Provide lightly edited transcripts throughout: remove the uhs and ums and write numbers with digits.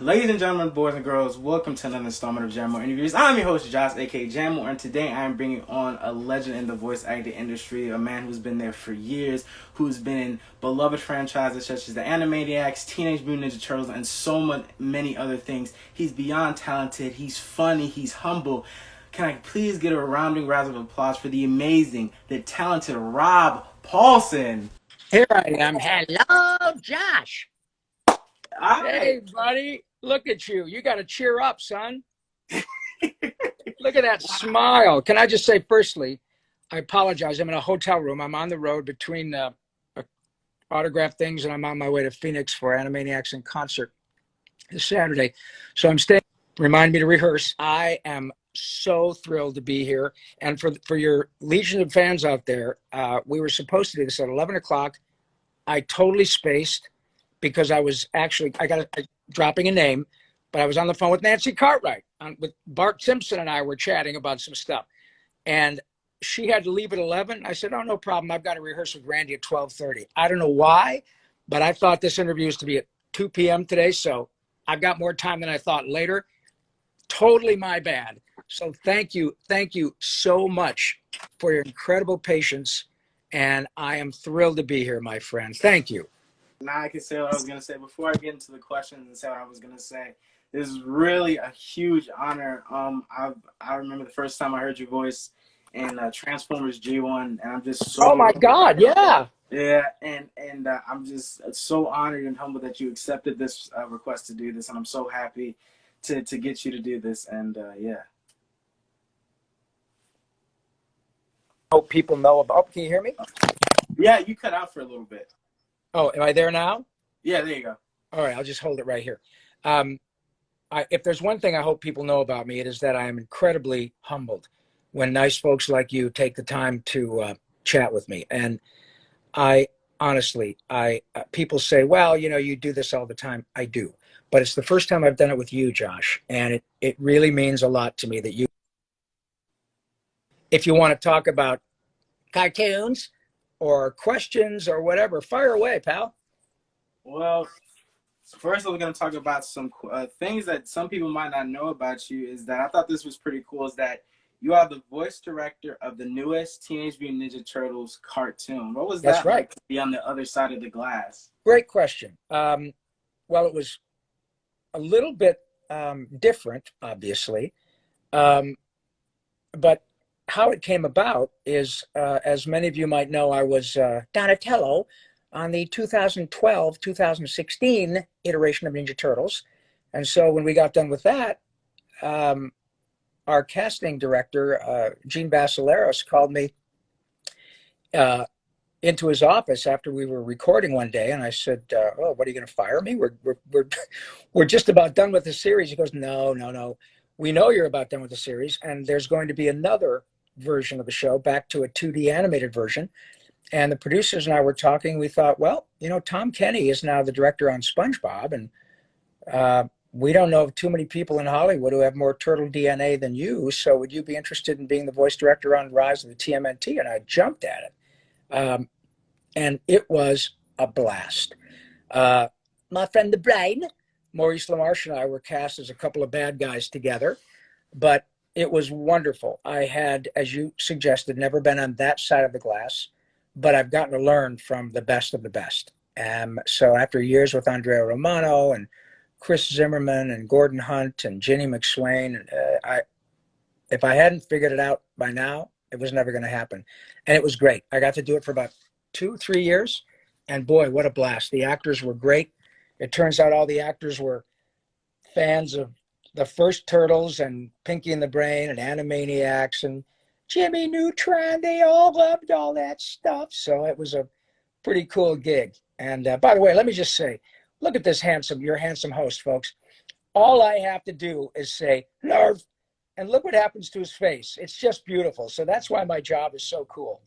Ladies and gentlemen, boys and girls, welcome to another installment of Jantmor Interviews. I'm your host, Josh, aka Jantmor, and today I am bringing on a legend in the voice acting industry, a man who's been there for years, who's been in beloved franchises such as the Animaniacs, Teenage Mutant Ninja Turtles, and so many other things. He's beyond talented, he's funny, he's humble. Can I please get a rounding round of applause for the amazing, the talented Rob Paulsen? Here I am. Hello, Josh. Hi. Hey, buddy. Look at you. You got to cheer up, son. Look at that smile. Can I just say, firstly, I apologize. I'm in a hotel room. I'm on the road between autograph things, and I'm on my way to Phoenix for Animaniacs in concert this Saturday. So I'm staying. Remind me to rehearse. I am so thrilled to be here. And for your legion of fans out there, we were supposed to do this at 11 o'clock. I totally spaced because I was actually, dropping a name, but I was on the phone with Nancy Cartwright. With Bart Simpson and I were chatting about some stuff. And she had to leave at 11. I said, oh, no problem. I've got to rehearse with Randy at 12:30. I don't know why, but I thought this interview was to be at 2 p.m. today. So I've got more time than I thought later. Totally my bad. So thank you so much for your incredible patience. And I am thrilled to be here, my friend. Thank you. Now I can say what I was going to say. Before I get into the questions and say what I was going to say, this is really a huge honor. I remember the first time I heard your voice in Transformers G1, and I'm just so... Oh, my God, yeah. Yeah, and I'm just so honored and humbled that you accepted this request to do this, and I'm so happy to get you to do this, and yeah. Hope people know about... Oh, can you hear me? Yeah, you cut out for a little bit. Oh, am I there now? Yeah, there you go. All right, I'll just hold it right here. If there's one thing I hope people know about me, it is that I am incredibly humbled when nice folks like you take the time to chat with me. And I honestly, people say, well, you know, you do this all the time. I do. But it's the first time I've done it with you, Josh. And it really means a lot to me that you, if you want to talk about cartoons or questions or whatever, fire away, pal. Well, first we're going to talk about some things that some people might not know about you. Is that I thought this was pretty cool, is that you are the voice director of the newest Teenage Mutant Ninja Turtles cartoon. What was that like to be on the other side of the glass? Great question. Well, it was a little bit different, obviously. But how it came about is, as many of you might know, I was Donatello on the 2012-2016 iteration of Ninja Turtles. And so when we got done with that, our casting director, Gene Basileros, called me into his office after we were recording one day. And I said, oh, what are you going to fire me? We're just about done with the series. He goes, no. We know you're about done with the series. And there's going to be another version of the show, back to a 2D animated version. And the producers and I were talking. We thought, well, you know, Tom Kenny is now the director on SpongeBob, and we don't know of too many people in Hollywood who have more turtle DNA than you. So would you be interested in being the voice director on Rise of the TMNT? And I jumped at it, and it was a blast. My friend the Brain, Maurice LaMarche, and I were cast as a couple of bad guys together, but it was wonderful. I had, as you suggested, never been on that side of the glass, but I've gotten to learn from the best of the best. So after years with Andrea Romano and Chris Zimmerman and Gordon Hunt and Ginny McSwain, if I hadn't figured it out by now, it was never going to happen. And it was great. I got to do it for about 2-3 years. And boy, what a blast. The actors were great. It turns out all the actors were fans of the first Turtles and Pinky and the Brain and Animaniacs and Jimmy Neutron. They all loved all that stuff. So it was a pretty cool gig. And by the way, let me just say, look at this your handsome host, folks. All I have to do is say, Nerve, and look what happens to his face. It's just beautiful. So that's why my job is so cool.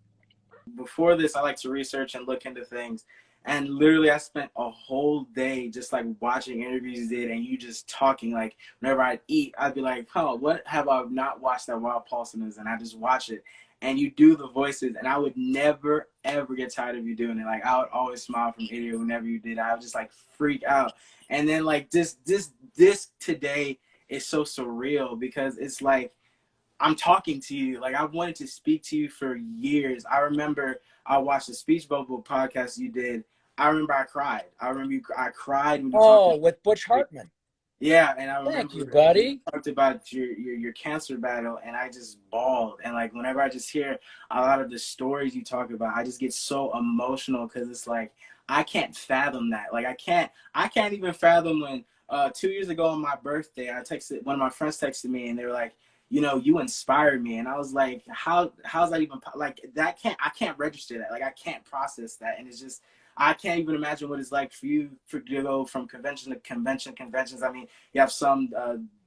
Before this, I like to research and look into things. And literally, I spent a whole day just like watching interviews you did, and you just talking. Like whenever I'd eat, I'd be like, "Oh, what have I not watched that Rob Paulsen is?" And I just watch it. and you do the voices, and I would never ever get tired of you doing it. Like I would always smile from ear to ear whenever you did. I would just like freak out. And then like this today is so surreal because it's like I'm talking to you. Like I wanted to speak to you for years. I remember I watched the Speech Bubble podcast you did. I remember I cried. I cried when you talked. Oh, with Butch Hartman. Yeah, and I Thank remember you, you buddy. talked about your cancer battle, and I just bawled. And like whenever I just hear a lot of the stories you talk about, I just get so emotional because it's like I can't fathom that. Like I can't even fathom when 2 years ago on my birthday, I texted one of my friends texted me, and they were like, you know, you inspired me, and I was like, how's that even like that? I can't register that. Like I can't process that, and it's just. I can't even imagine what it's like for you to go from convention to conventions. I mean, you have some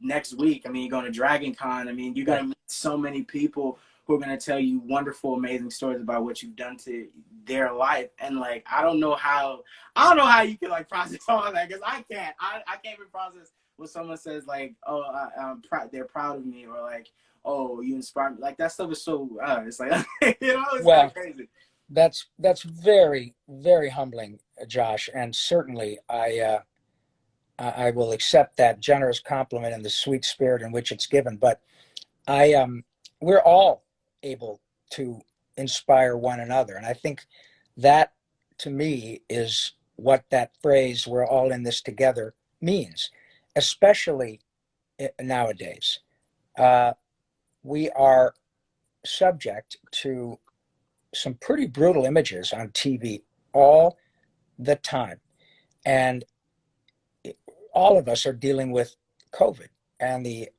next week. I mean, you're going to Dragon Con. I mean, you're going to meet so many people who are going to tell you wonderful, amazing stories about what you've done to their life. And like, I don't know how you can like process all of that because I can't. I can't even process when someone says like, oh, they're proud of me, or like, oh, you inspire me. Like that stuff is so. It's like it's kind of crazy. That's very, very humbling, Josh, and certainly I will accept that generous compliment in the sweet spirit in which it's given. But we're all able to inspire one another, and I think that to me is what that phrase "we're all in this together" means, especially nowadays. We are subject to some pretty brutal images on TV all the time. And all of us are dealing with COVID and the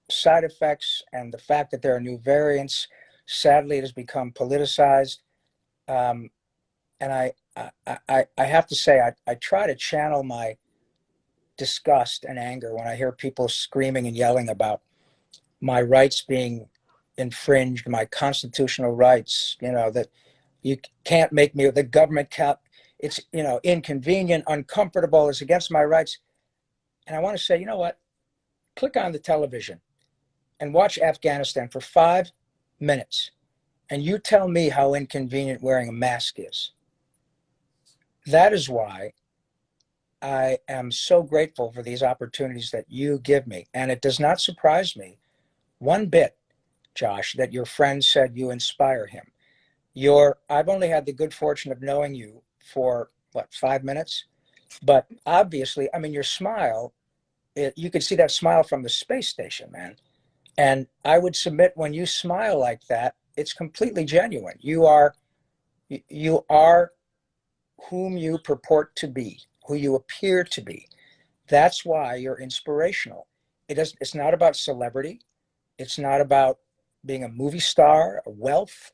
side effects and the fact that there are new variants. Sadly, it has become politicized. And I have to say, I try to channel my disgust and anger when I hear people screaming and yelling about my rights being infringed, my constitutional rights, that you can't make me, the government can't, it's, inconvenient, uncomfortable, it's against my rights. And I want to say, you know what? Click on the television and watch Afghanistan for 5 minutes. And you tell me how inconvenient wearing a mask is. That is why I am so grateful for these opportunities that you give me. And it does not surprise me one bit, Josh, that your friend said you inspire him. I've only had the good fortune of knowing you for 5 minutes, but obviously, I mean, your smile, you could see that smile from the space station, man. And I would submit when you smile like that, it's completely genuine. You are whom you purport to be, who you appear to be. That's why you're inspirational. It's not about celebrity. It's not about being a movie star, a wealth.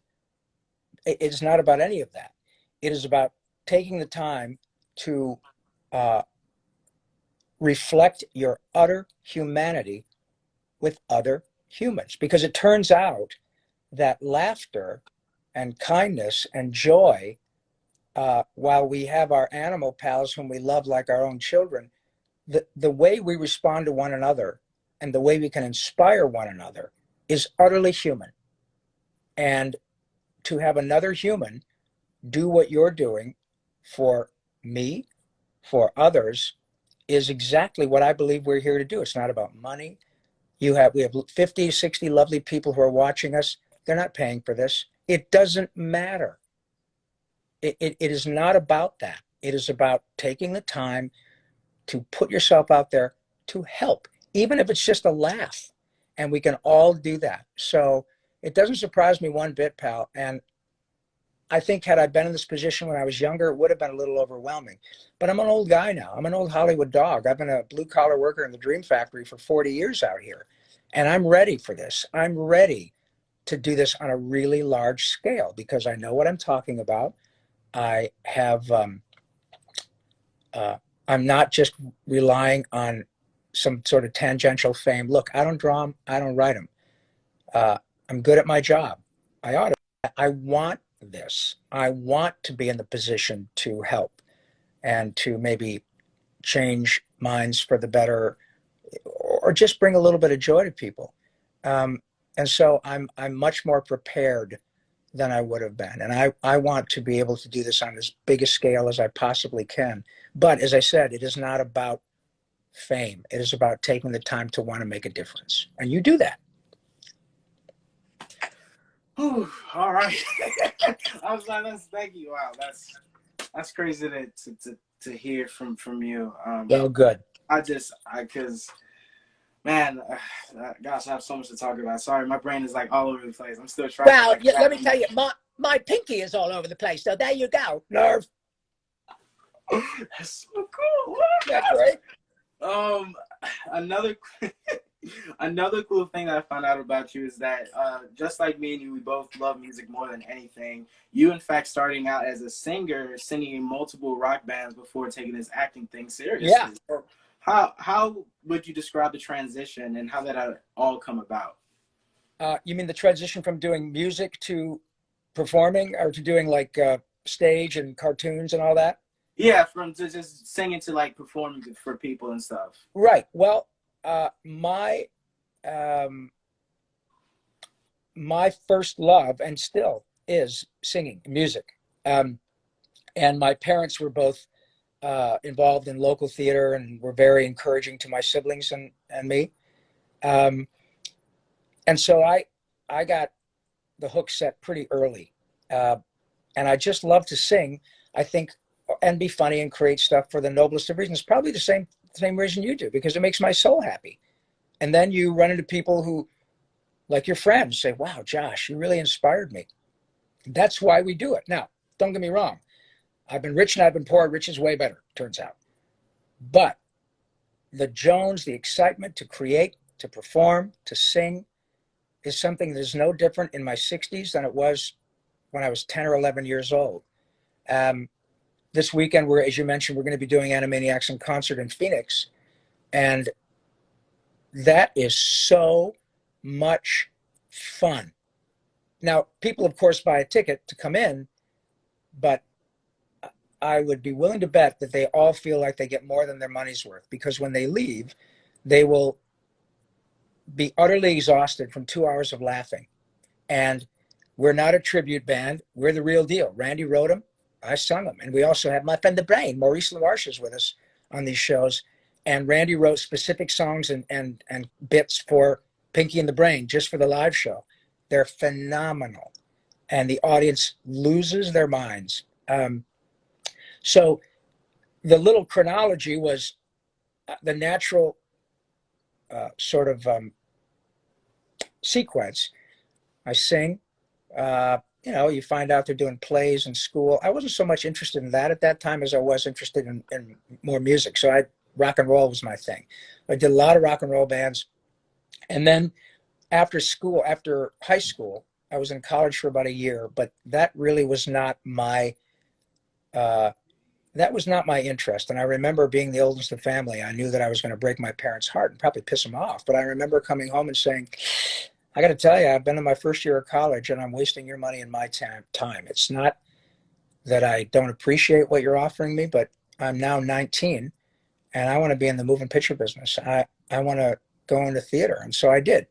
It's not about any of that. It is about taking the time to reflect your utter humanity with other humans. Because it turns out that laughter and kindness and joy, while we have our animal pals whom we love like our own children, the way we respond to one another and the way we can inspire one another is utterly human. And to have another human do what you're doing for me, for others, is exactly what I believe we're here to do. It's not about money. We have 50, 60 lovely people who are watching us. They're not paying for this. It doesn't matter. It is not about that. It is about taking the time to put yourself out there to help, even if it's just a laugh. And we can all do that. So it doesn't surprise me one bit, pal. And I think had I been in this position when I was younger, it would have been a little overwhelming. But I'm an old guy now. I'm an old Hollywood dog. I've been a blue-collar worker in the Dream Factory for 40 years out here. And I'm ready for this. I'm ready to do this on a really large scale because I know what I'm talking about. I have, I'm not just relying on some sort of tangential fame. Look, I don't draw them. I don't write them. I'm good at my job. I want this. I want to be in the position to help and to maybe change minds for the better or just bring a little bit of joy to people. And so I'm much more prepared than I would have been. And I want to be able to do this on as big a scale as I possibly can. But as I said, it is not about fame. It is about taking the time to want to make a difference. And you do that. Whew, all right. I was like, thank you. Wow, that's crazy to hear from you. Well, good. Because man, gosh, I have so much to talk about. Sorry, my brain is like all over the place. I'm still trying. Well, let me tell you, my pinky is all over the place. So there you go. Nerve. That's so cool. That's right. Another another cool thing that I found out about you is that just like me and you, we both love music more than anything. You, in fact, starting out as a singer, singing in multiple rock bands before taking this acting thing seriously. Yeah. So how would you describe the transition and how that all come about? You mean the transition from doing music to performing, or to doing like stage and cartoons and all that? Yeah, from just singing to like performing for people and stuff. Right. Well, my first love, and still is, singing music. And my parents were both involved in local theater and were very encouraging to my siblings and me. And so I got the hook set pretty early. And I just love to sing, I think, and be funny and create stuff for the noblest of reasons. Probably the same reason you do, because it makes my soul happy. And then you run into people who, like your friends, say, wow, Josh, you really inspired me. That's why we do it. Now, don't get me wrong. I've been rich and I've been poor. Rich is way better, turns out. But the Jones, the excitement to create, to perform, to sing, is something that is no different in my 60s than it was when I was 10 or 11 years old. This weekend, as you mentioned, we're going to be doing Animaniacs in concert in Phoenix. And that is so much fun. Now, people, of course, buy a ticket to come in, but I would be willing to bet that they all feel like they get more than their money's worth, because when they leave, they will be utterly exhausted from 2 hours of laughing. And we're not a tribute band. We're the real deal. Randy wrote them. I sung them. And we also have my friend the Brain, Maurice LaMarche, is with us on these shows. And Randy wrote specific songs and bits for Pinky and the Brain just for the live show. They're phenomenal. And the audience loses their minds. So the little chronology was the natural sort of sequence. I sing. You find out they're doing plays in school. I wasn't so much interested in that at that time as I was interested in more music. So rock and roll was my thing. I did a lot of rock and roll bands. And then after high school, I was in college for about a year, but that really was not my interest. And I remember being the oldest of the family. I knew that I was going to break my parents' heart and probably piss them off. But I remember coming home and saying, I got to tell you, I've been in my first year of college and I'm wasting your money and my time. It's not that I don't appreciate what you're offering me, but I'm now 19 and I want to be in the moving picture business. I want to go into theater. And so I did.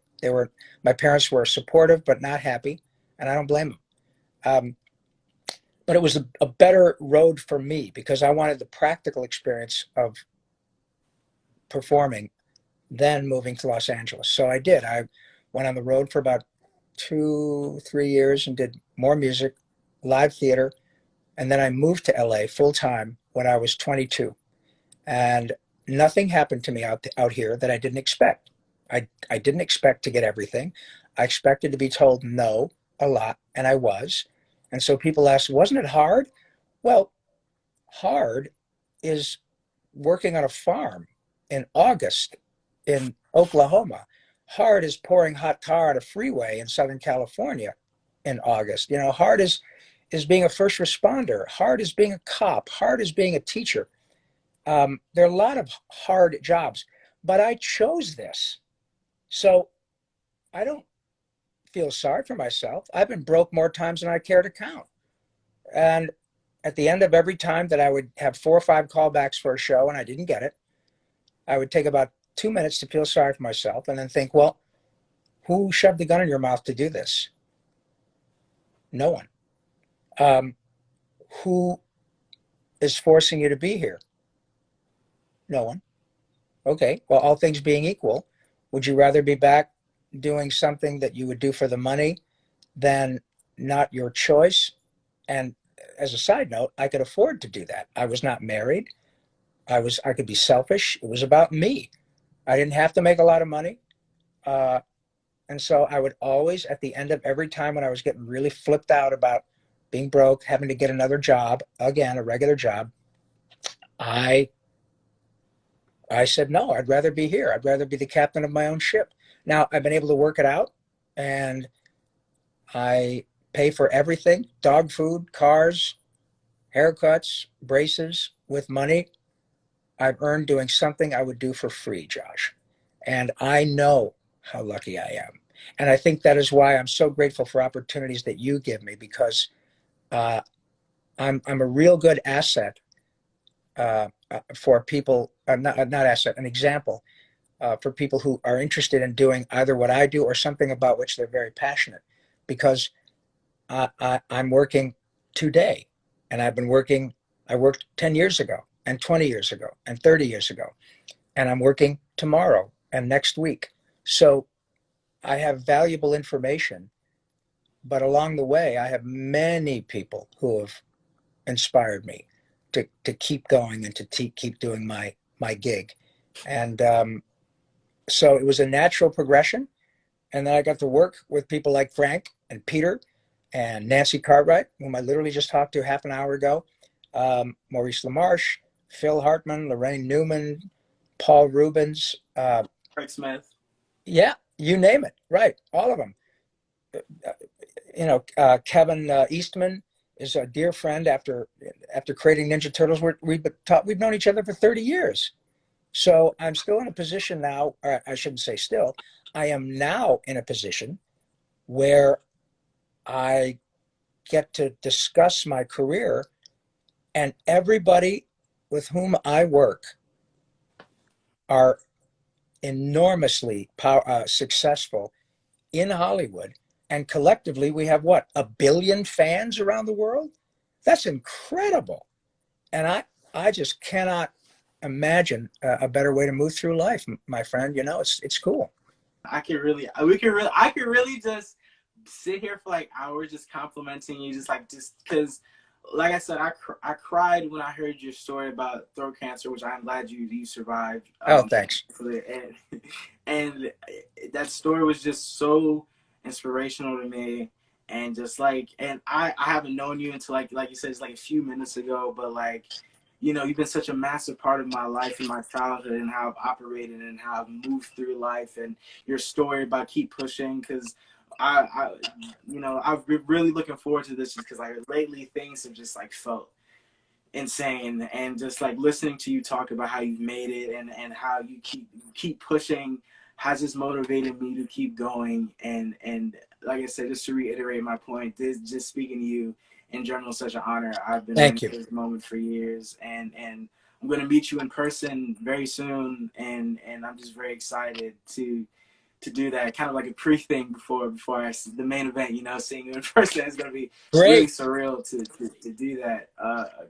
My parents were supportive, but not happy. And I don't blame them. But it was a better road for me because I wanted the practical experience of performing than moving to Los Angeles. So I did. I went on the road for about 2-3 years and did more music, live theater. And then I moved to LA full time when I was 22. And nothing happened to me out here that I didn't expect. I didn't expect to get everything. I expected to be told no a lot, and I was. And so people ask, wasn't it hard? Well, hard is working on a farm in August in Oklahoma. Hard is pouring hot tar on a freeway in Southern California in August. Hard is being a first responder. Hard is being a cop. Hard is being a teacher. There are a lot of hard jobs, but I chose this. So I don't feel sorry for myself. I've been broke more times than I care to count. And at the end of every time that I would have 4 or 5 callbacks for a show and I didn't get it, I would take about 2 minutes to feel sorry for myself and then think, well, who shoved the gun in your mouth to do this? No one. Um, who is forcing you to be here? No one. Okay. Well, all things being equal, would you rather be back doing something that you would do for the money than not your choice? And as a side note, I could afford to do that. I was not married. I could be selfish. It was about me. I didn't have to make a lot of money. Uh, and so I would always, at the end of every time when I was getting really flipped out about being broke, having to get another job, again, a regular job, I I said, no, I'd rather be here. I'd rather be the captain of my own ship. Now, I've been able to work it out, and I pay for everything, dog food, cars, haircuts, braces, with money I've earned doing something I would do for free, Josh. And I know how lucky I am. And I think that is why I'm so grateful for opportunities that you give me, because uh, I'm a real good asset for people, not asset, an example for people who are interested in doing either what I do or something about which they're very passionate. Because I'm working today, and I worked 10 years ago, and 20 years ago, and 30 years ago, and I'm working tomorrow and next week. So I have valuable information, but along the way, I have many people who have inspired me to keep going and to keep doing my gig. And so it was a natural progression. And then I got to work with people like Frank and Peter and Nancy Cartwright, whom I literally just talked to half an hour ago, Maurice LaMarche, Phil Hartman, Lorraine Newman, Paul Rubens. Craig Smith. Yeah, you name it. Right. All of them. Kevin Eastman is a dear friend after creating Ninja Turtles. We've known each other for 30 years. So I'm still in a position now, or I shouldn't say still, I am now in a position where I get to discuss my career, and everybody with whom I work are enormously successful in Hollywood. And collectively, we have what, 1 billion fans around the world? That's incredible. And I just cannot imagine a better way to move through life, my friend. It's cool. I could really just sit here for like hours just complimenting you, just because, like I said, I cried when I heard your story about throat cancer, which I'm glad you survived. Thanks. And that story was just so inspirational to me. And just and I haven't known you until like you said, it's like a few minutes ago, but you've been such a massive part of my life and my childhood, and how I've operated and how I've moved through life, and your story about keep pushing. Because I've been really looking forward to this, just because lately things have just felt insane, and just listening to you talk about how you've made it, and how you keep pushing has just motivated me to keep going. And like I said, just to reiterate my point, this just speaking to you in general is such an honor. I've been waiting for this moment for years, and I'm going to meet you in person very soon, and I'm just very excited to do that, kind of like a pre-thing before the main event. Seeing you in person is going to be really surreal to do that,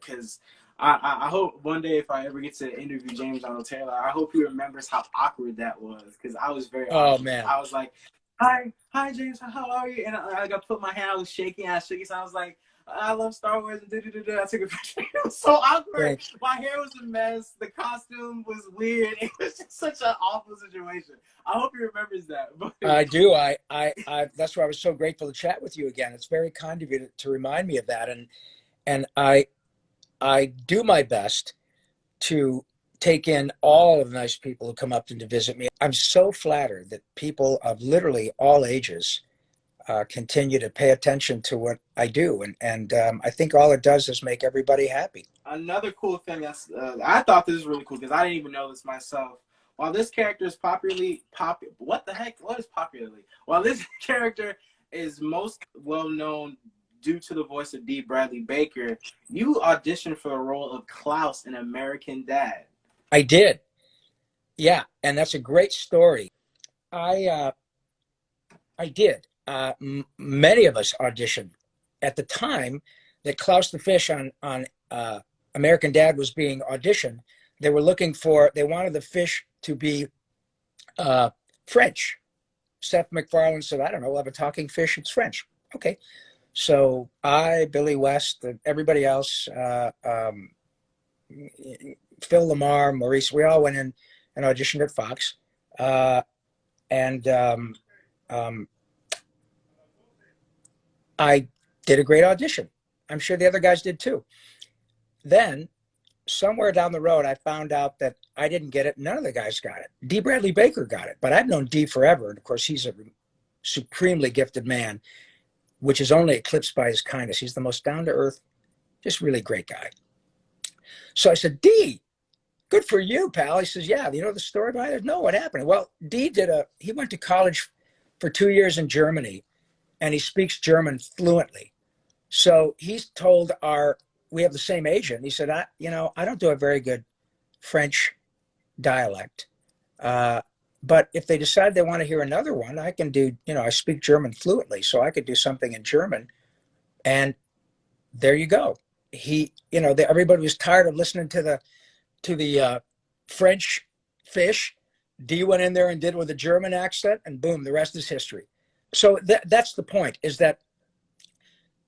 because I hope one day, if I ever get to interview James Donald Taylor, I hope he remembers how awkward that was, because I was very awkward. Man, I was like, hi James, how are you? And I got put my hand, I was shaking, so I was like, I love Star Wars, and I took a picture. It was so awkward. My hair was a mess. The costume was weird. It was just such an awful situation. I hope he remembers that. I do. I that's why I was so grateful to chat with you again. It's very kind of you to remind me of that, and I do my best to take in all of the nice people who come up to visit me. I'm so flattered that people of literally all ages continue to pay attention to what I do, and I think all it does is make everybody happy. Another cool thing I thought this was really cool, because I didn't even know this myself. While this character is what the heck? What is popularly? While this character is most well known due to the voice of D. Bradley Baker, you auditioned for the role of Klaus in American Dad. I did. Yeah, and that's a great story. I did. Many of us auditioned at the time that Klaus the Fish on American Dad was being auditioned, they wanted the fish to be French. Seth MacFarlane said, I don't know, we'll have a talking fish, it's French. Okay. So Billy West, everybody else, Phil Lamar, Maurice, we all went in and auditioned at Fox. I did a great audition. I'm sure the other guys did too. Then, somewhere down the road, I found out that I didn't get it. None of the guys got it. D. Bradley Baker got it, but I've known D forever. And of course, he's a supremely gifted man, which is only eclipsed by his kindness. He's the most down-to-earth, just really great guy. So I said, D, good for you, pal. He says, yeah, you know the story behind it? No, what happened? Well, D he went to college for 2 years in Germany, and he speaks German fluently. So he's told we have the same agent. He said, I don't do a very good French dialect. But if they decide they want to hear another one, I can do, I speak German fluently, so I could do something in German. And there you go. Everybody was tired of listening to the French fish. D went in there and did it with a German accent, and boom, the rest is history. So that's the point, is that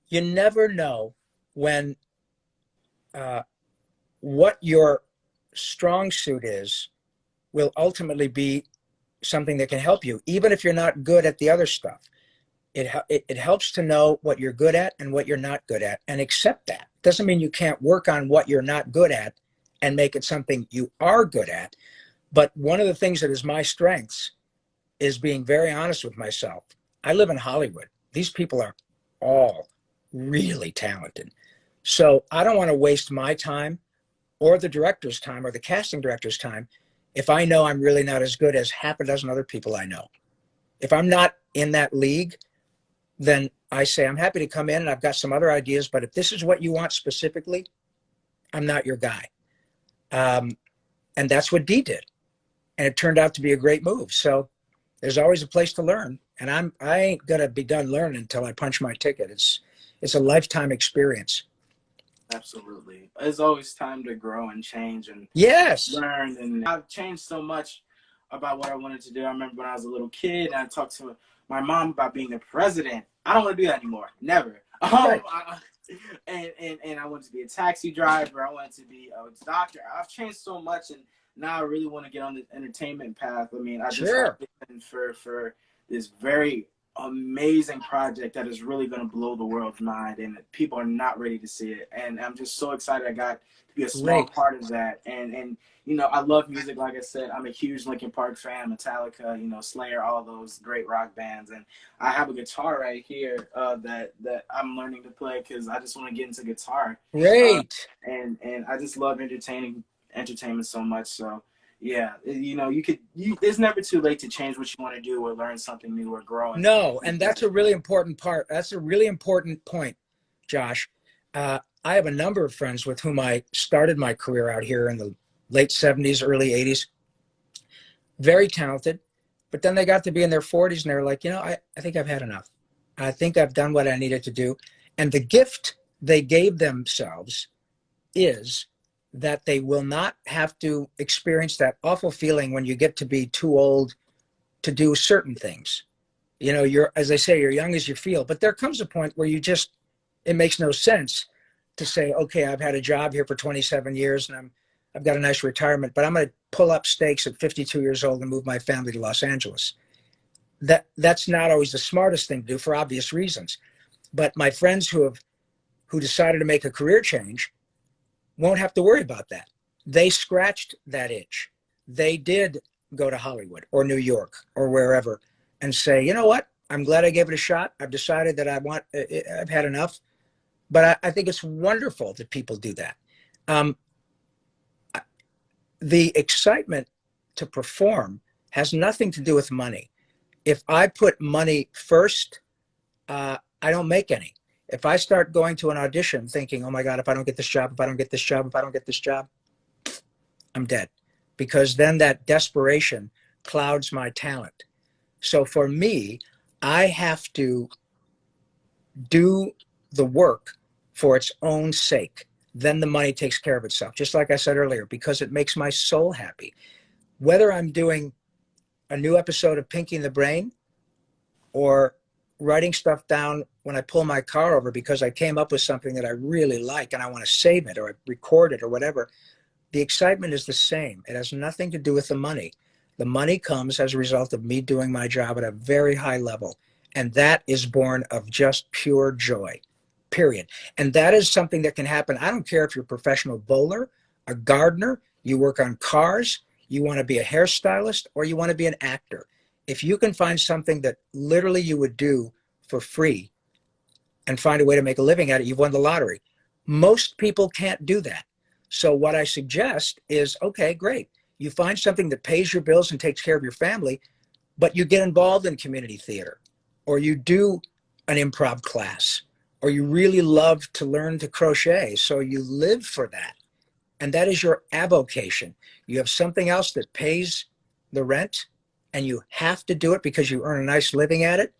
you never know when what your strong suit is will ultimately be something that can help you, even if you're not good at the other stuff. It helps to know what you're good at and what you're not good at, and accept that. Doesn't mean you can't work on what you're not good at and make it something you are good at. But one of the things that is my strengths is being very honest with myself. I live in Hollywood. These people are all really talented. So I don't want to waste my time or the director's time or the casting director's time if I know I'm really not as good as half a dozen other people I know. If I'm not in that league, then I say, I'm happy to come in and I've got some other ideas, but if this is what you want specifically, I'm not your guy. And that's what D did. And it turned out to be a great move. So there's always a place to learn. And I ain't going to be done learning until I punch my ticket. It's a lifetime experience. Absolutely. There's always time to grow and change and yes, learn. And I've changed so much about what I wanted to do. I remember when I was a little kid and I talked to my mom about being the president. I don't want to do that anymore. Never. Right. And I wanted to be a taxi driver. I wanted to be a doctor. I've changed so much, and now I really want to get on the entertainment path. I mean, I just auditioned for this very amazing project that is really going to blow the world's mind, and people are not ready to see it. And I'm just so excited I got to be a small part of that. And I love music. Like I said, I'm a huge Linkin Park fan, Metallica, Slayer, all those great rock bands. And I have a guitar right here that I'm learning to play because I just want to get into guitar. Great. And I just love entertainment so much. So yeah, it's never too late to change what you want to do or learn something new or grow. No, and that's a really important part. That's a really important point, Josh. I have a number of friends with whom I started my career out here in the late 70s, early 80s. Very talented, but then they got to be in their 40s and they were like, I think I've had enough. I think I've done what I needed to do. And the gift they gave themselves is that they will not have to experience that awful feeling when you get to be too old to do certain things. As they say, you're young as you feel, but there comes a point where it makes no sense to say, okay, I've had a job here for 27 years and I've got a nice retirement, but I'm going to pull up stakes at 52 years old and move my family to Los Angeles. That's not always the smartest thing to do for obvious reasons. But my friends who decided to make a career change won't have to worry about that. They scratched that itch. They did go to Hollywood or New York or wherever and say, you know what? I'm glad I gave it a shot. I've decided that I've had enough. But I think it's wonderful that people do that. The excitement to perform has nothing to do with money. If I put money first, I don't make any. If I start going to an audition thinking, oh my God, if I don't get this job, if I don't get this job, if I don't get this job, I'm dead. Because then that desperation clouds my talent. So for me, I have to do the work for its own sake, then the money takes care of itself. Just like I said earlier, because it makes my soul happy. Whether I'm doing a new episode of Pinky and the Brain or writing stuff down when I pull my car over because I came up with something that I really like and I want to save it or record it or whatever, the excitement is the same. It has nothing to do with the money. The money comes as a result of me doing my job at a very high level. And that is born of just pure joy, period. And that is something that can happen. I don't care if you're a professional bowler, a gardener, you work on cars, you want to be a hairstylist, or you want to be an actor. If you can find something that literally you would do for free and find a way to make a living at it, you've won the lottery. Most people can't do that. So what I suggest is, okay, great. You find something that pays your bills and takes care of your family, but you get involved in community theater, or you do an improv class, or you really love to learn to crochet, so you live for that. And that is your avocation. You have something else that pays the rent, and you have to do it because you earn a nice living at it.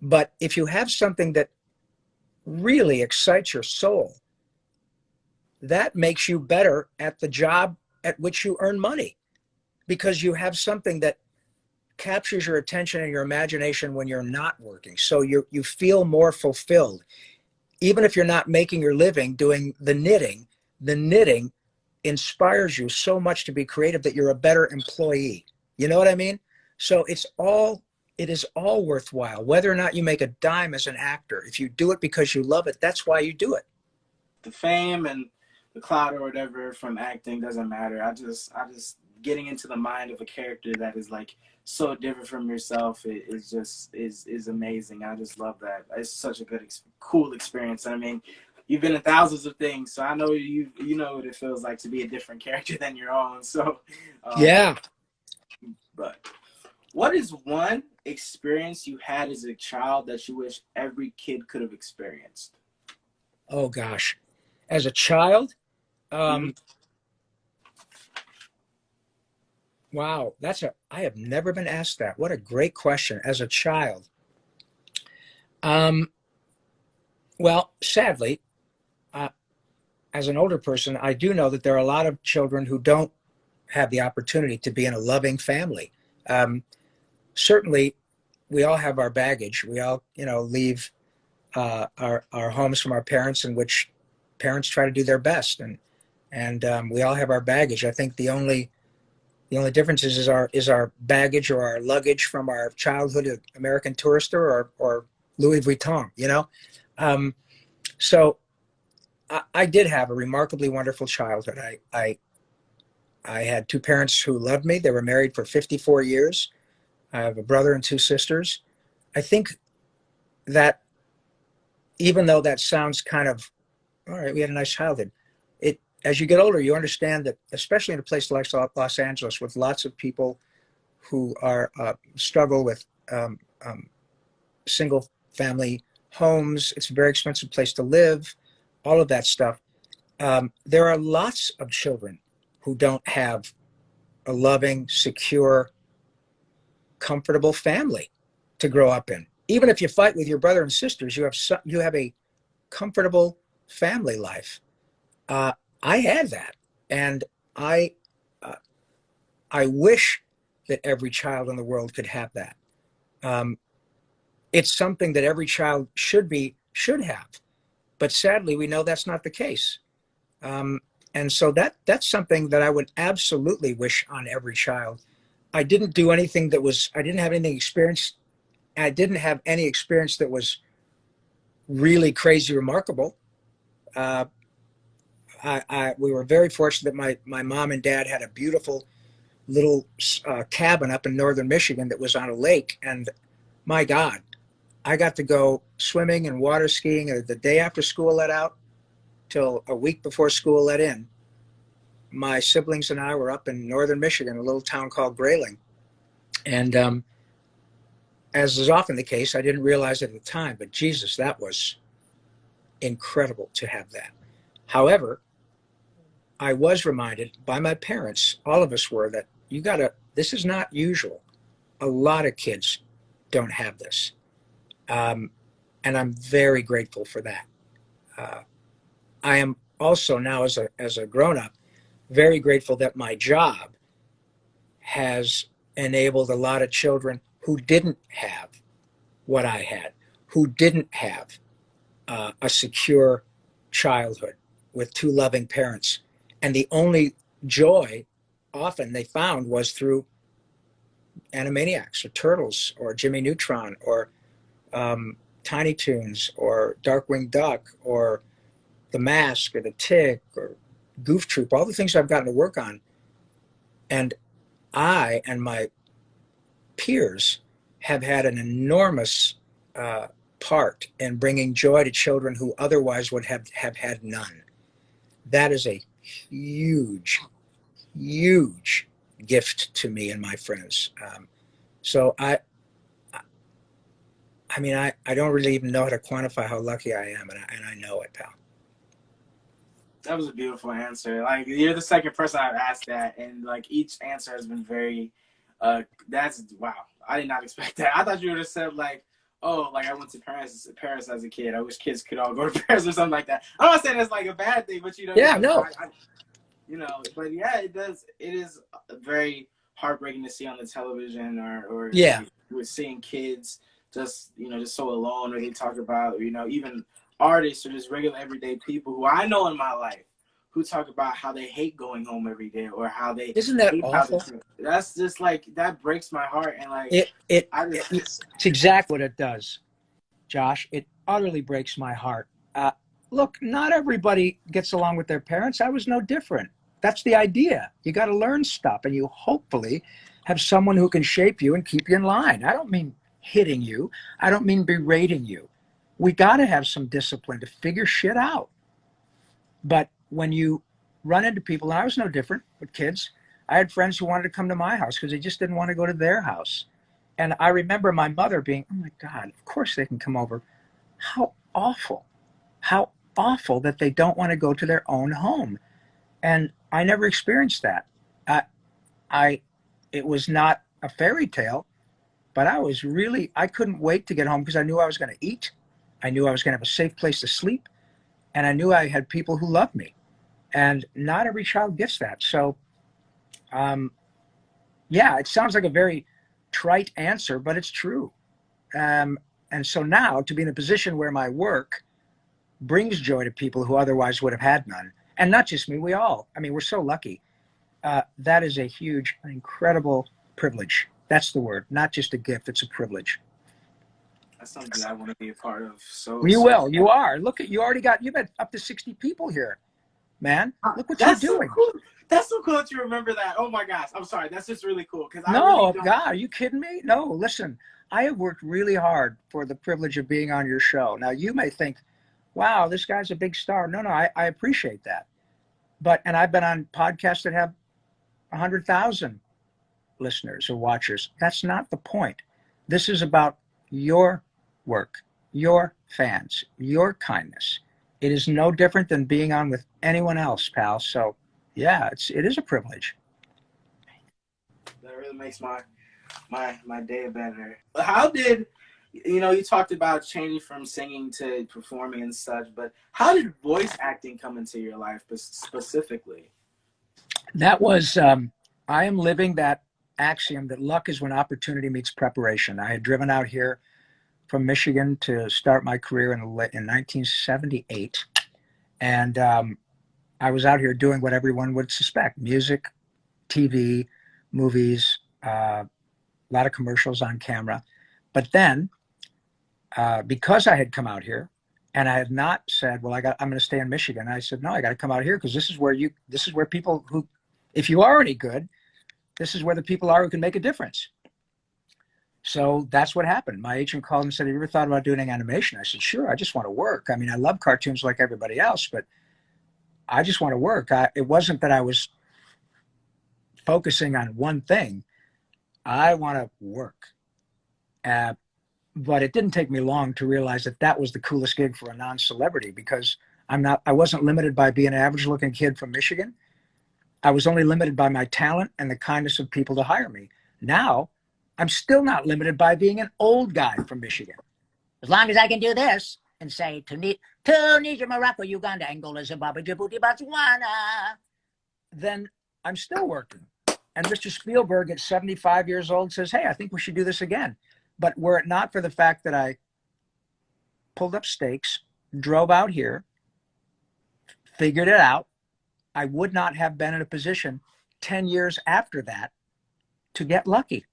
But if you have something that really excites your soul, that makes you better at the job at which you earn money, because you have something that captures your attention and your imagination when you're not working. So you feel more fulfilled. Even if you're not making your living doing the knitting inspires you so much to be creative that you're a better employee. You know what I mean? So it is all worthwhile. Whether or not you make a dime as an actor, if you do it because you love it, that's why you do it. The fame and the clout or whatever from acting doesn't matter. I just getting into the mind of a character that is like so different from yourself is amazing. I just love that. It's such a good cool experience. And I mean, you've been in thousands of things, so I know you know what it feels like to be a different character than your own. So yeah. But what is one experience you had as a child that you wish every kid could have experienced? Oh gosh, as a child. Wow, I have never been asked that. What a great question. As a child. Well, sadly, as an older person, I do know that there are a lot of children who don't have the opportunity to be in a loving family. Certainly, we all have our baggage. We all, leave our homes from our parents, in which parents try to do their best, and we all have our baggage. I think the only difference is our baggage or our luggage from our childhood at American Tourister or Louis Vuitton. So I did have a remarkably wonderful childhood. I had two parents who loved me. They were married for 54 years. I have a brother and two sisters. I think that even though that sounds kind of, all right, we had a nice childhood, as you get older, you understand that, especially in a place like Los Angeles, with lots of people who are struggle with single family homes, it's a very expensive place to live, all of that stuff. There are lots of children who don't have a loving, secure, comfortable family to grow up in. Even if you fight with your brother and sisters, you have a comfortable family life. I had that, and I wish that every child in the world could have that. It's something that every child should have, but sadly, we know that's not the case. And so that's something that I would absolutely wish on every child. I didn't do anything I didn't have any experience. I didn't have any experience that was really crazy remarkable. We were very fortunate that my mom and dad had a beautiful little cabin up in northern Michigan that was on a lake. And my God, I got to go swimming and water skiing the day after school let out till a week before school let in. My siblings and I were up in northern Michigan, a little town called Grayling. And as is often the case, I didn't realize it at the time, but Jesus, that was incredible to have that. However, I was reminded by my parents, all of us were, that this is not usual. A lot of kids don't have this. And I'm very grateful for that. I am also now, as a grown-up, very grateful that my job has enabled a lot of children who didn't have what I had, who didn't have a secure childhood with two loving parents. And the only joy often they found was through Animaniacs or Turtles or Jimmy Neutron or Tiny Toons or Darkwing Duck or The Mask or The Tick or Goof Troop, all the things I've gotten to work on. And I and my peers have had an enormous part in bringing joy to children who otherwise would have had none. That is a huge, huge gift to me and my friends. So I mean, I don't really even know how to quantify how lucky I am, and I know it, pal. That was a beautiful answer. Like, you're the second person I've asked that, and like each answer has been very. That's wow. I did not expect that. I thought you would have said like, oh, like I went to Paris as a kid. I wish kids could all go to Paris or something like that. I'm not saying that's like a bad thing, but Yeah, no. But yeah, it does. It is very heartbreaking to see on the television or Yeah. We're seeing kids just just so alone, or they talk about even artists or just regular everyday people who I know in my life who talk about how they hate going home every day or how they Isn't that hate awful? That's just like that breaks my heart, and like it's exactly what it does, Josh. It utterly breaks my heart. Look, not everybody gets along with their parents. I was no different. That's the idea. You got to learn stuff, and you hopefully have someone who can shape you and keep you in line. I don't mean hitting you. I don't mean berating you. We got to have some discipline to figure shit out. But when you run into people, and I was no different with kids, I had friends who wanted to come to my house because they just didn't want to go to their house. And I remember my mother being, oh my God, of course they can come over. How awful. How awful that they don't want to go to their own home. And I never experienced that. It was not a fairy tale, but I couldn't wait to get home because I knew I was going to eat. I knew I was going to have a safe place to sleep. And I knew I had people who loved me. And not every child gets that. So, yeah, it sounds like a very trite answer, but it's true. And so now to be in a position where my work brings joy to people who otherwise would have had none, and not just me, we're so lucky. That is a huge, incredible privilege. That's the word, not just a gift, it's a privilege. That's something I want to be a part of. You are. Look you've had up to 60 people here, man. Look what you're doing. So cool. That's so cool that you remember that. Oh my gosh. I'm sorry. That's just really cool. God, are you kidding me? No, listen, I have worked really hard for the privilege of being on your show. Now you may think, wow, this guy's a big star. No, I appreciate that. And I've been on podcasts that have 100,000 listeners or watchers. That's not the point. This is about your work, your fans, your kindness. It is no different than being on with anyone else, pal. So yeah, it is a privilege. That really makes my day better. How did you talked about changing from singing to performing and such, but how did voice acting come into your life specifically? That was I am living that axiom that luck is when opportunity meets preparation. I had driven out here from Michigan to start my career in 1978, and I was out here doing what everyone would suspect: music, TV, movies, a lot of commercials on camera. But then, because I had come out here, and I had not said, "Well, I'm going to stay in Michigan," I said, "No, I got to come out here because this is where people who, if you are any good, this is where the people are who can make a difference." So that's what happened. My agent called and said, "Have you ever thought about doing animation?" I said, "Sure. I just want to work. I mean, I love cartoons like everybody else, but I just want to work." It wasn't that I was focusing on one thing. I want to work. But it didn't take me long to realize that was the coolest gig for a non-celebrity, because I wasn't limited by being an average looking kid from Michigan. I was only limited by my talent and the kindness of people to hire me. Now, I'm still not limited by being an old guy from Michigan. As long as I can do this and say Tunisia, Morocco, Uganda, Angola, Zimbabwe, Djibouti, Botswana, then I'm still working. And Mr. Spielberg at 75 years old says, hey, I think we should do this again. But were it not for the fact that I pulled up stakes, drove out here, figured it out, I would not have been in a position 10 years after that to get lucky.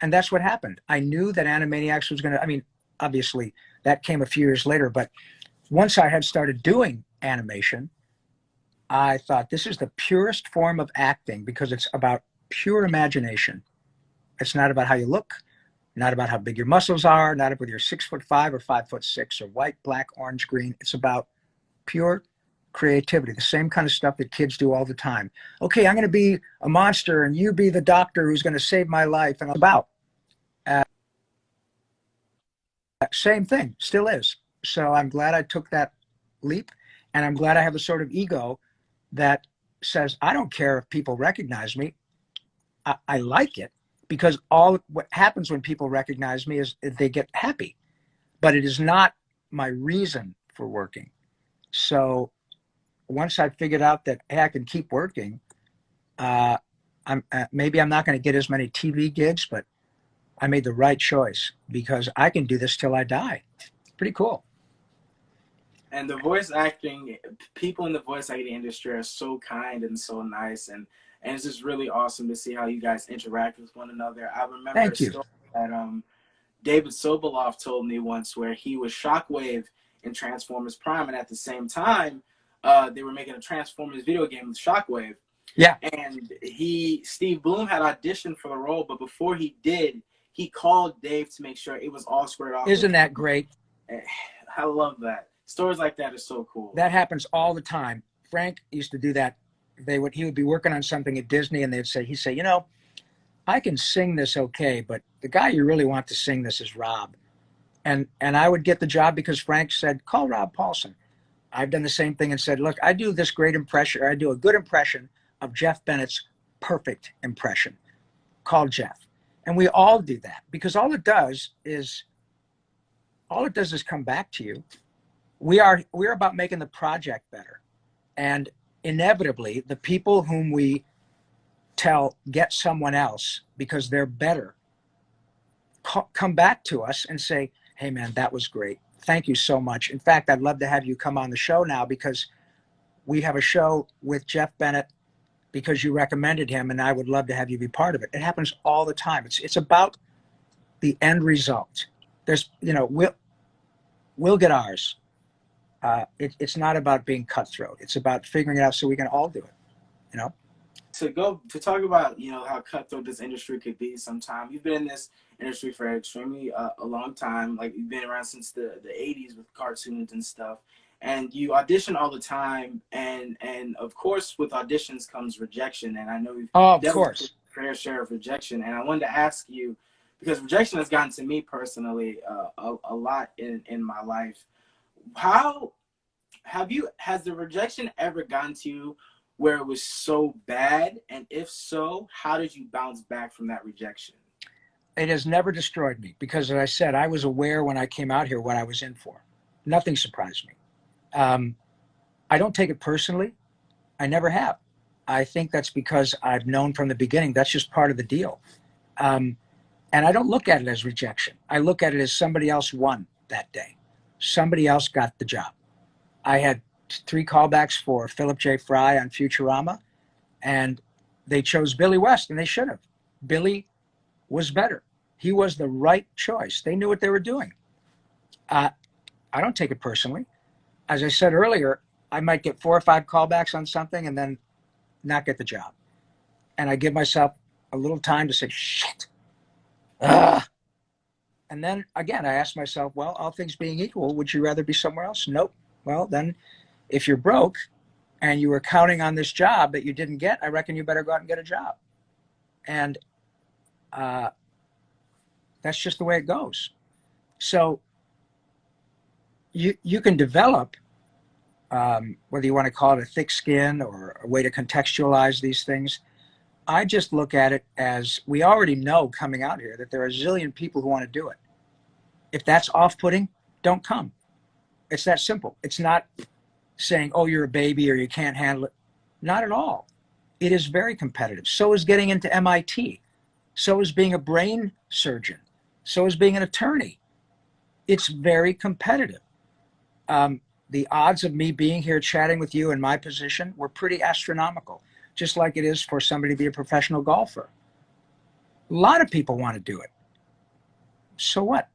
And that's what happened. I knew that Animaniacs was going to, I mean, obviously that came a few years later, but once I had started doing animation, I thought this is the purest form of acting because it's about pure imagination. It's not about how you look, not about how big your muscles are, not about whether you're 6'5" or 5'6" or white, black, orange, green. It's about pure creativity, the same kind of stuff that kids do all the time. Okay, I'm going to be a monster and you be the doctor who's going to save my life. And about same thing, still is. So I'm glad I took that leap, and I'm glad I have a sort of ego that says, I don't care if people recognize me. I like it, because all what happens when people recognize me is they get happy, but it is not my reason for working. So once I figured out that, hey, I can keep working, maybe I'm not going to get as many TV gigs, but I made the right choice because I can do this till I die. Pretty cool. And the voice acting, people in the voice acting industry are so kind and so nice, and it's just really awesome to see how you guys interact with one another. I remember a story that David Soboleff told me once, where he was Shockwave in Transformers Prime, and at the same time, they were making a Transformers video game with Shockwave. Yeah. And Steve Bloom had auditioned for the role, but before he did, he called Dave to make sure it was all squared off. Isn't that great? I love that. Stories like that are so cool. That happens all the time. Frank used to do that. He would be working on something at Disney, and he'd say, you know, I can sing this okay, but the guy you really want to sing this is Rob. And I would get the job because Frank said, call Rob Paulsen. I've done the same thing and said, look, I do this great impression, or I do a good impression of Jeff Bennett's perfect impression. Call Jeff. And we all do that, because all it does is come back to you. We're about making the project better. And inevitably, the people whom we tell get someone else because they're better come back to us and say, hey man, that was great. Thank you so much. In fact, I'd love to have you come on the show now, because we have a show with Jeff Bennett because you recommended him, and I would love to have you be part of it. It happens all the time. It's about the end result. There's, you know, we'll get ours. It's not about being cutthroat. It's about figuring it out so we can all do it, you know? To talk about, you know, how cutthroat this industry could be sometime. You've been in this industry for extremely a long time. Like, you've been around since the 80s with cartoons and stuff. And you audition all the time, and of course with auditions comes rejection. And I know you've definitely a fair share of rejection. And I wanted to ask you, because rejection has gotten to me personally a lot in my life. Has the rejection ever gotten to you where it was so bad? And if so, how did you bounce back from that rejection? It has never destroyed me, because as I said, I was aware when I came out here what I was in for. Nothing surprised me. I don't take it personally. I never have. I think that's because I've known from the beginning that's just part of the deal. And I don't look at it as rejection. I look at it as somebody else won that day. Somebody else got the job. I had 3 callbacks for Philip J. Fry on Futurama, and they chose Billy West, and they should have. Billy was better. He was the right choice. They knew what they were doing. I don't take it personally. As I said earlier, I might get 4 or 5 callbacks on something and then not get the job. And I give myself a little time to say, shit. And then again, I ask myself, well, all things being equal, would you rather be somewhere else? Nope. Well, then if you're broke and you were counting on this job that you didn't get, I reckon you better go out and get a job. And that's just the way it goes. So you can develop, whether you want to call it a thick skin or a way to contextualize these things. I just look at it as, we already know coming out here that there are a zillion people who want to do it. If that's off-putting, don't come. It's that simple. It's not saying, oh, you're a baby or you can't handle it. Not at all. It is very competitive. So is getting into MIT. So is being a brain surgeon. So is being an attorney. It's very competitive. The odds of me being here chatting with you in my position were pretty astronomical, just like it is for somebody to be a professional golfer. A lot of people want to do it. So what?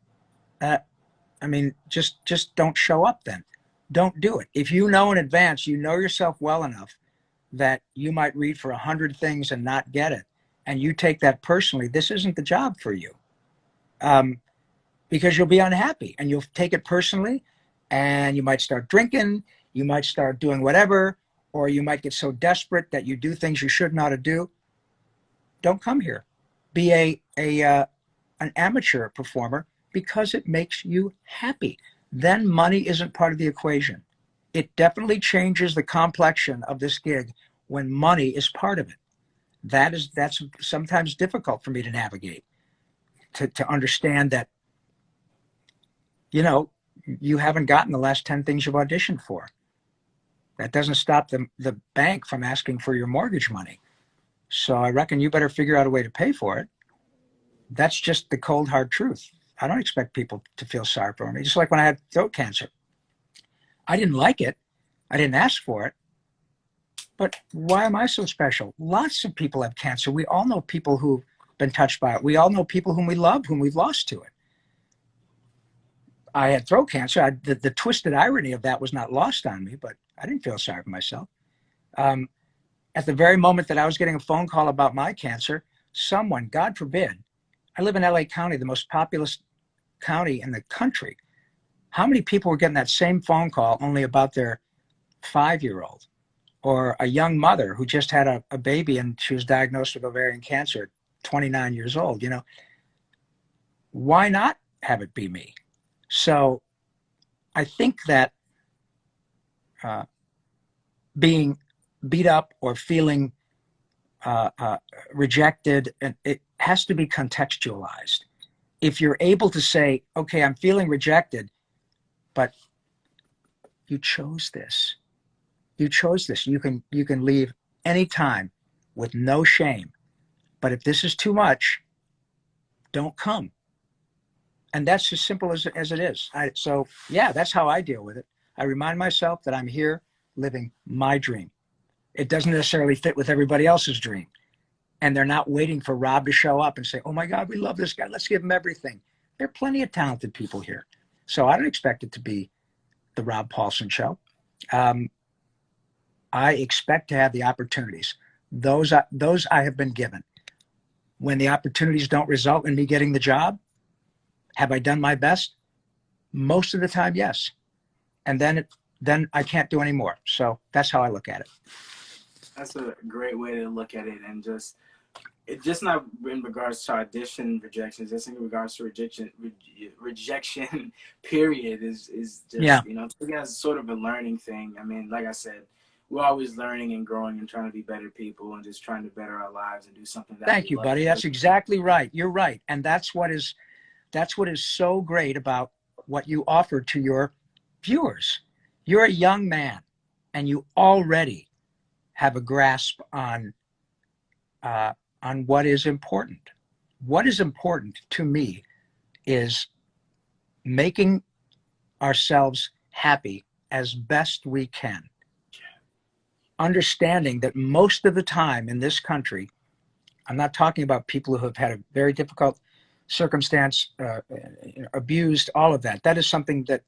I mean, just don't show up then. Don't do it. If you know in advance, you know yourself well enough that you might read for 100 things and not get it, and you take that personally, this isn't the job for you. Because you'll be unhappy and you'll take it personally, and you might start drinking, you might start doing whatever, or you might get so desperate that you do things you should not do. Don't come here. Be an amateur performer because it makes you happy. Then money isn't part of the equation. It definitely changes the complexion of this gig when money is part of it. That's sometimes difficult for me to navigate, to understand that, you haven't gotten the last 10 things you've auditioned for. That doesn't stop the bank from asking for your mortgage money. So I reckon you better figure out a way to pay for it. That's just the cold, hard truth. I don't expect people to feel sorry for me. Just like when I had throat cancer. I didn't like it. I didn't ask for it. But why am I so special? Lots of people have cancer. We all know people who've been touched by it. We all know people whom we love, whom we've lost to it. I had throat cancer. The twisted irony of that was not lost on me, but I didn't feel sorry for myself. At the very moment that I was getting a phone call about my cancer, someone, God forbid, I live in LA County, the most populous county in the country. How many people were getting that same phone call only about their 5-year-old? Or a young mother who just had a baby and she was diagnosed with ovarian cancer at 29 years old, Why not have it be me? So I think that being beat up or feeling rejected, it has to be contextualized. If you're able to say, okay, I'm feeling rejected, but you chose this. You chose this. You can leave anytime with no shame. But if this is too much, don't come. And that's as simple as it is. So yeah, that's how I deal with it. I remind myself that I'm here living my dream. It doesn't necessarily fit with everybody else's dream. And they're not waiting for Rob to show up and say, oh my God, we love this guy. Let's give him everything. There are plenty of talented people here. So I don't expect it to be the Rob Paulsen show. I expect to have the opportunities. Those I have been given. When the opportunities don't result in me getting the job, have I done my best? Most of the time, yes. And then I can't do any more. So that's how I look at it. That's a great way to look at it, and just not in regards to audition rejections, just in regards to rejection period is just, yeah. Taking as sort of a learning thing. I mean, like I said, we're always learning and growing and trying to be better people and just trying to better our lives and do something that Thank you, buddy. That's exactly right. You're right. And that's what is so great about what you offer to your viewers. You're a young man and you already have a grasp on what is important. What is important to me is making ourselves happy as best we can. Understanding that most of the time in this country, I'm not talking about people who have had a very difficult circumstance, abused, all of that. That is something that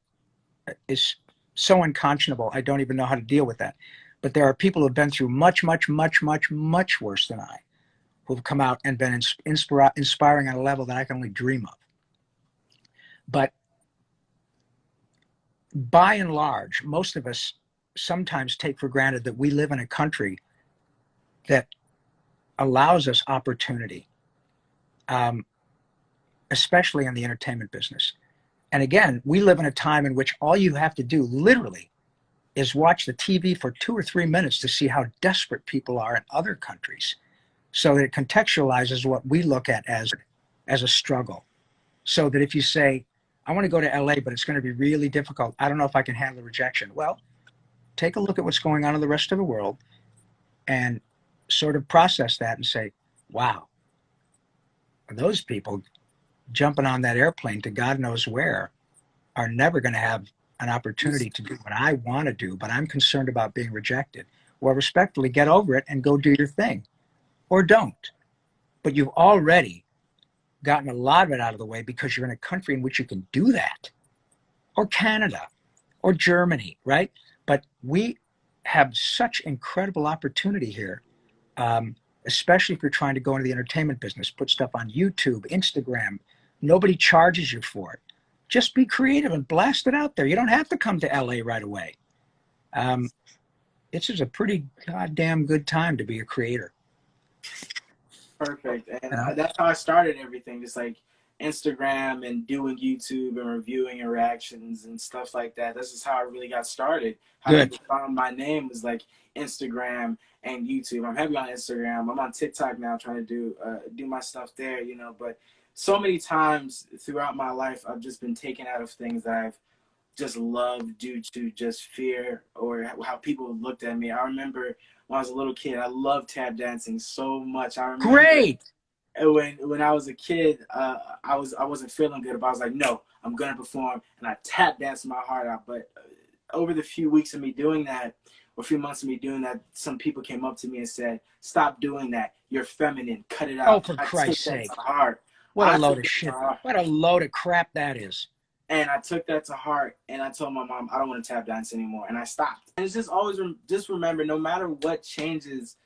is so unconscionable. I don't even know how to deal with that. But there are people who have been through much, much, much, much, much worse than I, who have come out and been inspiring on a level that I can only dream of. But by and large, most of us sometimes take for granted that we live in a country that allows us opportunity, especially in the entertainment business. And again, we live in a time in which all you have to do literally is watch the TV for 2 or 3 minutes to see how desperate people are in other countries, so that it contextualizes what we look at as a struggle. So that if you say, I want to go to LA, but it's going to be really difficult. I don't know if I can handle rejection. Well, take a look at what's going on in the rest of the world and sort of process that and say, wow, those people jumping on that airplane to God knows where are never going to have an opportunity to do what I want to do, but I'm concerned about being rejected. Well, respectfully, get over it and go do your thing, or don't. But you've already gotten a lot of it out of the way because you're in a country in which you can do that, or Canada, or Germany, right? But we have such incredible opportunity here, especially if you're trying to go into the entertainment business, put stuff on YouTube, Instagram. Nobody charges you for it. Just be creative and blast it out there. You don't have to come to LA right away. This is a pretty goddamn good time to be a creator. Perfect. And that's how I started everything, just like Instagram and doing YouTube and reviewing and reactions and stuff like that. This is how I really got started. How people found my name was like Instagram and YouTube. I'm heavy on Instagram. I'm on TikTok now trying to do my stuff there, you know, but so many times throughout my life, I've just been taken out of things that I've just loved due to just fear or how people looked at me. I remember when I was a little kid, I loved tap dancing so much. I remember when I was a kid, I wasn't feeling good, but I was like, no, I'm gonna perform, and I tap danced my heart out. But over the few weeks of me doing that, or a few months of me doing that, some people came up to me and said, "Stop doing that. You're feminine. Cut it out." Oh, for Christ's sake! What a load of shit! What a load of crap that is. And I took that to heart, and I told my mom, I don't want to tap dance anymore, and I stopped. And it's just always, just remember, no matter what changes,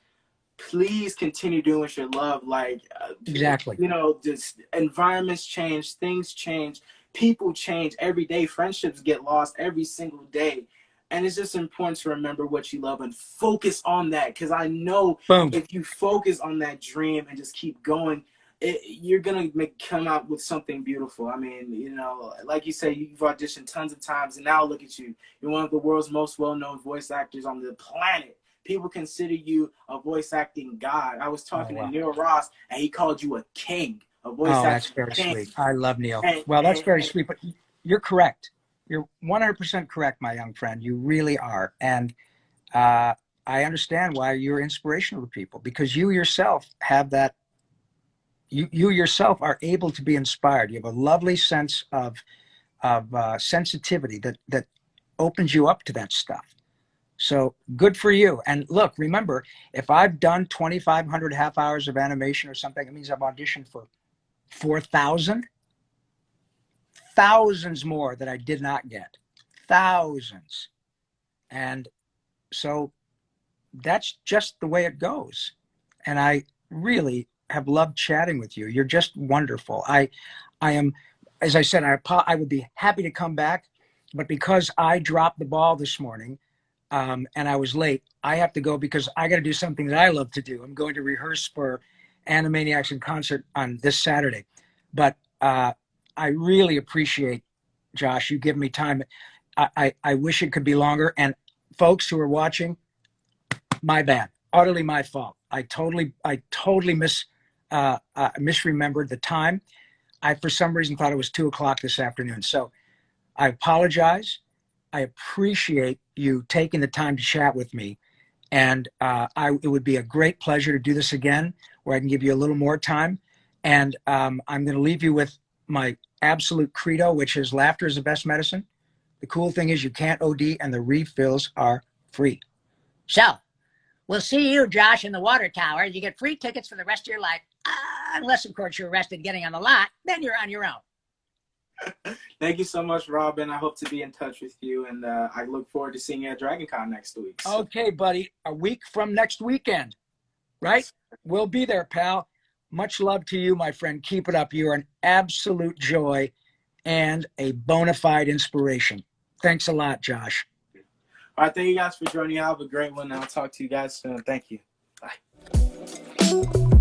please continue doing what you love. Like, exactly. You know, just environments change, things change, people change every day. Friendships get lost every single day. And it's just important to remember what you love and focus on that. Because I know if you focus on that dream and just keep going, you're going to come out with something beautiful. I mean, you know, like you say, you've auditioned tons of times, and now look at you. You're one of the world's most well-known voice actors on the planet. People consider you a voice acting god. I was talking to Neil Ross, and he called you a king, a voice acting that's very king. Sweet. I love Neil. That's very sweet, but you're correct. You're 100% correct, my young friend. You really are. And I understand why you're inspirational to people, because you yourself have that. You yourself are able to be inspired. You have a lovely sense of sensitivity that opens you up to that stuff. So good for you. And look, remember, if I've done 2,500 half hours of animation or something, it means I've auditioned for 4,000. Thousands more that I did not get. Thousands. And so that's just the way it goes. And I really have loved chatting with you. You're just wonderful. I am, as I said, I would be happy to come back, but because I dropped the ball this morning and I was late, I have to go because I got to do something that I love to do. I'm going to rehearse for Animaniacs in concert on this Saturday. But I really appreciate, Josh, you give me time. I wish it could be longer. And folks who are watching, my bad, utterly my fault. I totally misremembered the time. I, for some reason, thought it was 2:00 this afternoon. So I apologize. I appreciate you taking the time to chat with me. And it would be a great pleasure to do this again, where I can give you a little more time. And I'm going to leave you with my absolute credo, which is laughter is the best medicine. The cool thing is you can't OD, and the refills are free. So, we'll see you, Josh, in the water tower. You get free tickets for the rest of your life, unless, of course, you're arrested getting on the lot. Then you're on your own. Thank you so much, Robin. I hope to be in touch with you, and I look forward to seeing you at DragonCon next week. So. Okay, buddy. A week from next weekend, right? We'll be there, pal. Much love to you, my friend. Keep it up. You're an absolute joy and a bona fide inspiration. Thanks a lot, Josh. All right, thank you guys for joining. Have a great one. I'll talk to you guys soon. Thank you. Bye.